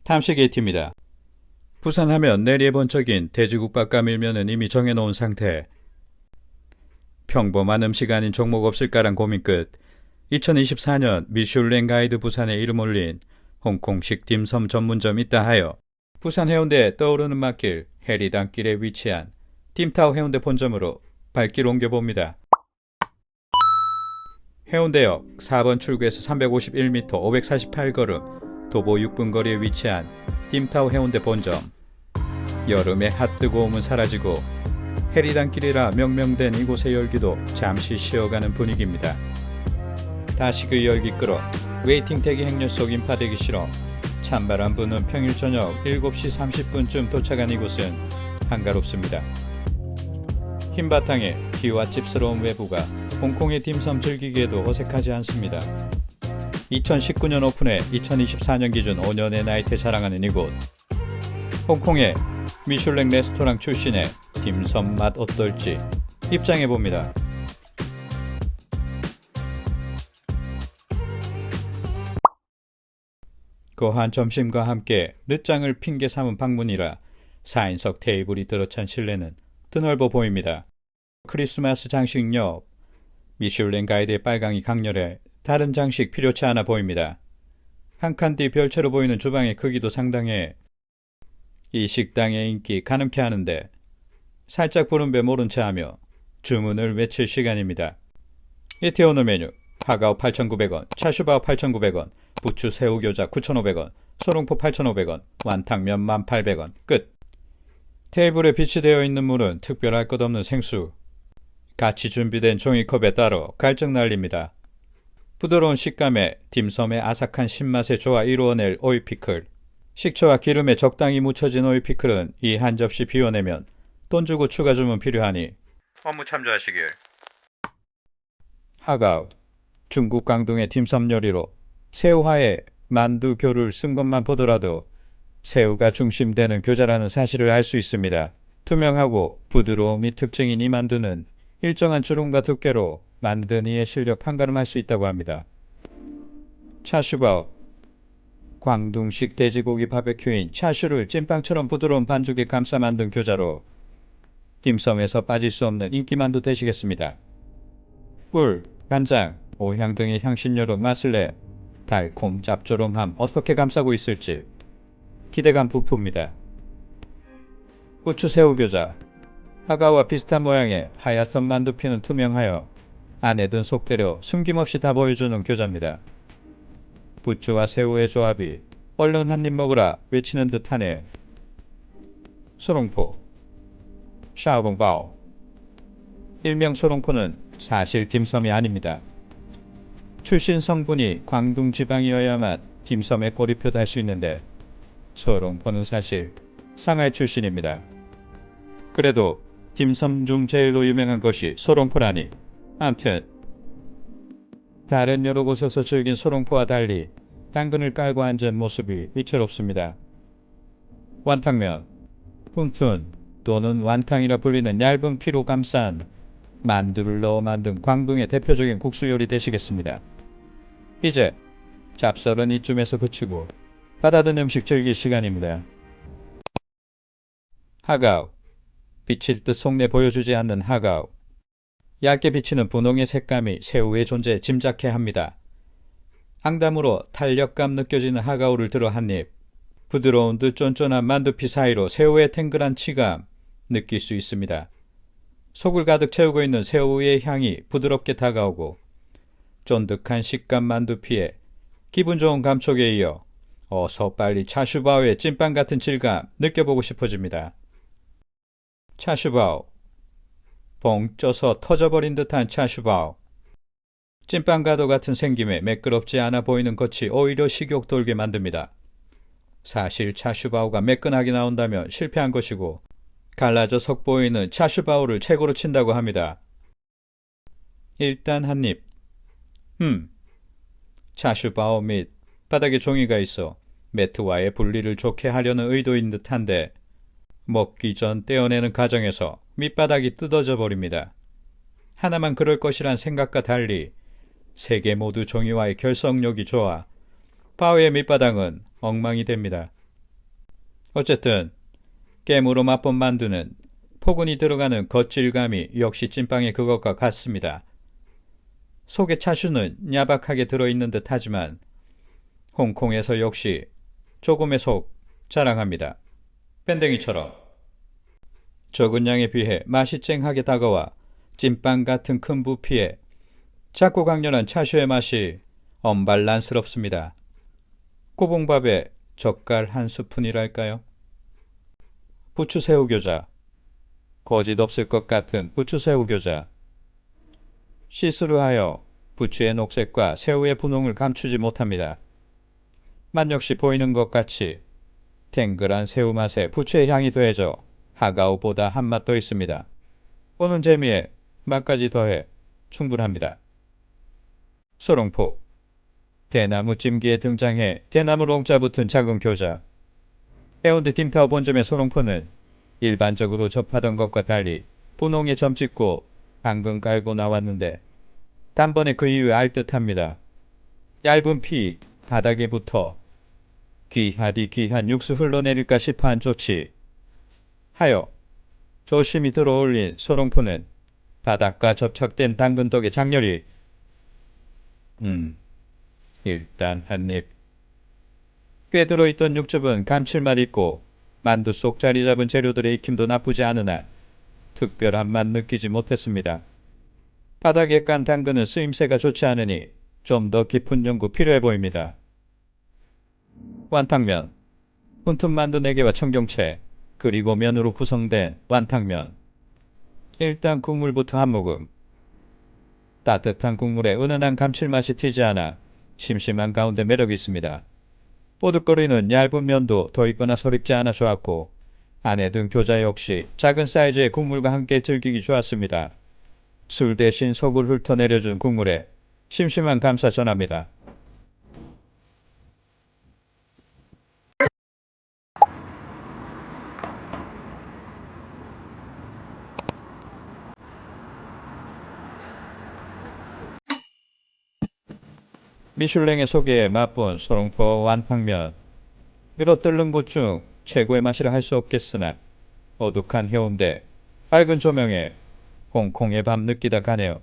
탐식 AT입니다. 부산하면 내리의본적인 돼지국밥 까밀면은 이미 정해놓은 상태. 평범한 음식 아닌 종목 없을까란 고민 끝 2024년 미슐랭 가이드 부산에 이름 올린 홍콩식 딤섬 전문점 있다 하여 부산 해운대에 떠오르는 맛길 해리단길에 위치한 딤타오 해운대 본점으로 발길 옮겨봅니다. 해운대역 4번 출구에서 351m 548걸음 도보 6분 거리에 위치한 딤타오 해운대 본점. 여름의 핫뜨거움은 사라지고 해리단길이라 명명된 이곳의 열기도 잠시 쉬어가는 분위기입니다. 다시 그 열기 끌어 웨이팅 대기 행렬 속 인파되기 싫어 찬바람 부는 평일 저녁 7시 30분쯤 도착한 이곳은 한가롭습니다. 흰바탕에 기와 찝스러운 외부가 홍콩의 딤섬 즐기기에도 어색하지 않습니다. 2019년 오픈해 2024년 기준 5년의 나이트 자랑하는 이곳. 홍콩의 미슐랭 레스토랑 출신의 딤섬 맛 어떨지 입장해봅니다. 거한 점심과 함께 늦장을 핑계 삼은 방문이라 4인석 테이블이 들어찬 실내는 드넓어 보입니다. 크리스마스 장식 옆 미슐랭 가이드의 빨강이 강렬해 다른 장식 필요치 않아 보입니다. 한 칸 뒤 별채로 보이는 주방의 크기도 상당해 이 식당의 인기 가늠케 하는데 살짝 부른 배 모른 채 하며 주문을 외칠 시간입니다. 이태원어 메뉴 하가오 8,900원, 차슈바오 8,900원, 부추 새우교자 9,500원, 소롱포 8,500원, 완탕면 1,800원 끝. 테이블에 비치되어 있는 물은 특별할 것 없는 생수. 같이 준비된 종이컵에 따로 갈증 날립니다. 부드러운 식감에 딤섬의 아삭한 신맛의 조화 이루어낼 오이피클. 식초와 기름에 적당히 묻혀진 오이피클은 이 한 접시 비워내면 돈 주고 추가 주문 필요하니 업무 참조하시길. 하가오 중국 광둥의 딤섬 요리로 새우화에 만두 교를 쓴 것만 보더라도 새우가 중심되는 교자라는 사실을 알 수 있습니다. 투명하고 부드러움이 특징인 이 만두는 일정한 주름과 두께로 만든 이의 실력 판가름할 수 있다고 합니다. 차슈바오 광둥식 돼지고기 바베큐인 차슈를 찐빵처럼 부드러운 반죽에 감싸 만든 교자로 딤섬에서 빠질 수 없는 인기만두 되시겠습니다. 꿀, 간장, 오향 등의 향신료로 맛을 내 달콤 짭조름함 어떻게 감싸고 있을지 기대감 부푼니다. 고추새우교자 하가오와 비슷한 모양의 하얗선 만두피는 투명하여 안에 든 속대로 숨김없이 다 보여주는 교자입니다. 부추와 새우의 조합이 얼른 한 입 먹으라 외치는 듯하네. 소롱포 샤오봉바오 일명 소롱포는 사실 딤섬이 아닙니다. 출신 성분이 광둥 지방이어야만 딤섬에 꼬리표 달 수 있는데 소롱포는 사실 상하이 출신입니다. 그래도 딤섬 중 제일로 유명한 것이 소롱포라니. 암튼 다른 여러 곳에서 즐긴 소롱포와 달리 당근을 깔고 앉은 모습이 위태롭습니다. 완탕면 푼푼 또는 완탕이라 불리는 얇은 피로 감싼 만두를 넣어 만든 광둥의 대표적인 국수 요리 되시겠습니다. 이제 잡설은 이쯤에서 그치고 받아든 음식 즐길 시간입니다. 하가오 비칠 듯 속내 보여주지 않는 하가오. 얇게 비치는 분홍의 색감이 새우의 존재에 짐작해 합니다. 앙담으로 탄력감 느껴지는 하가오를 들어 한입. 부드러운 듯 쫀쫀한 만두피 사이로 새우의 탱글한 치감 느낄 수 있습니다. 속을 가득 채우고 있는 새우의 향이 부드럽게 다가오고 쫀득한 식감 만두피에 기분 좋은 감촉에 이어 어서 빨리 차슈바오의 찐빵 같은 질감 느껴보고 싶어집니다. 차슈바오 뻥 쪄서 터져버린 듯한 차슈바오. 찐빵 가도 같은 생김에 매끄럽지 않아 보이는 것이 오히려 식욕 돌게 만듭니다. 사실 차슈바오가 매끈하게 나온다면 실패한 것이고 갈라져 석 보이는 차슈바오를 최고로 친다고 합니다. 일단 한입. 차슈바오 밑 바닥에 종이가 있어 매트와의 분리를 좋게 하려는 의도인 듯한데 먹기 전 떼어내는 과정에서 밑바닥이 뜯어져 버립니다. 하나만 그럴 것이란 생각과 달리 세 개 모두 종이와의 결속력이 좋아 바오의 밑바닥은 엉망이 됩니다. 어쨌든 깨무로 맛본 만두는 포근이 들어가는 겉질감이 역시 찐빵의 그것과 같습니다. 속에 차슈는 야박하게 들어있는 듯 하지만 홍콩에서 역시 조금의 속 자랑합니다. 밴댕이처럼 적은 양에 비해 맛이 쨍하게 다가와 찐빵 같은 큰 부피에 작고 강렬한 차슈의 맛이 언발란스럽습니다. 꼬봉밥에 젓갈 한 스푼이랄까요? 부추새우교자. 거짓 없을 것 같은 부추새우교자. 시스루하여 부추의 녹색과 새우의 분홍을 감추지 못합니다. 맛 역시 보이는 것 같이 탱글한 새우 맛에 부추의 향이 더해져 하가오보다 한맛 더 있습니다. 보는 재미에 맛까지 더해 충분합니다. 소롱포. 대나무 찜기에 등장해 대나무 롱자 붙은 작은 교자. 해운대 딤타오 본점의 소롱포는 일반적으로 접하던 것과 달리 분홍에 점 찍고 방금 깔고 나왔는데 단번에 그 이유 알 듯합니다. 얇은 피 바닥에 붙어 귀하디 귀한 육수 흘러내릴까 싶어 한 조치 하여 조심히 들어올린 소롱포는 바닥과 접착된 당근덕의 장렬히 일단 한입. 꽤 들어있던 육즙은 감칠맛 있고 만두 속 자리 잡은 재료들의 익힘도 나쁘지 않으나 특별한 맛 느끼지 못했습니다. 바닥에 깐 당근은 쓰임새가 좋지 않으니 좀 더 깊은 연구 필요해 보입니다. 완탕면. 훈툰 만두 4개와 청경채 그리고 면으로 구성된 완탕면. 일단 국물부터 한 모금. 따뜻한 국물에 은은한 감칠맛이 튀지 않아 심심한 가운데 매력이 있습니다. 뽀득거리는 얇은 면도 더 익거나 서립지 않아 좋았고 안에 든 교자 역시 작은 사이즈의 국물과 함께 즐기기 좋았습니다. 술 대신 속을 훑어내려준 국물에 심심한 감사 전합니다. 미슐랭의 소개에 맛본 소롱포 완탕면. 비록 뜰는 곳 중 최고의 맛이라 할 수 없겠으나 어둑한 해운대 밝은 조명에 홍콩의 밤 느끼다 가네요.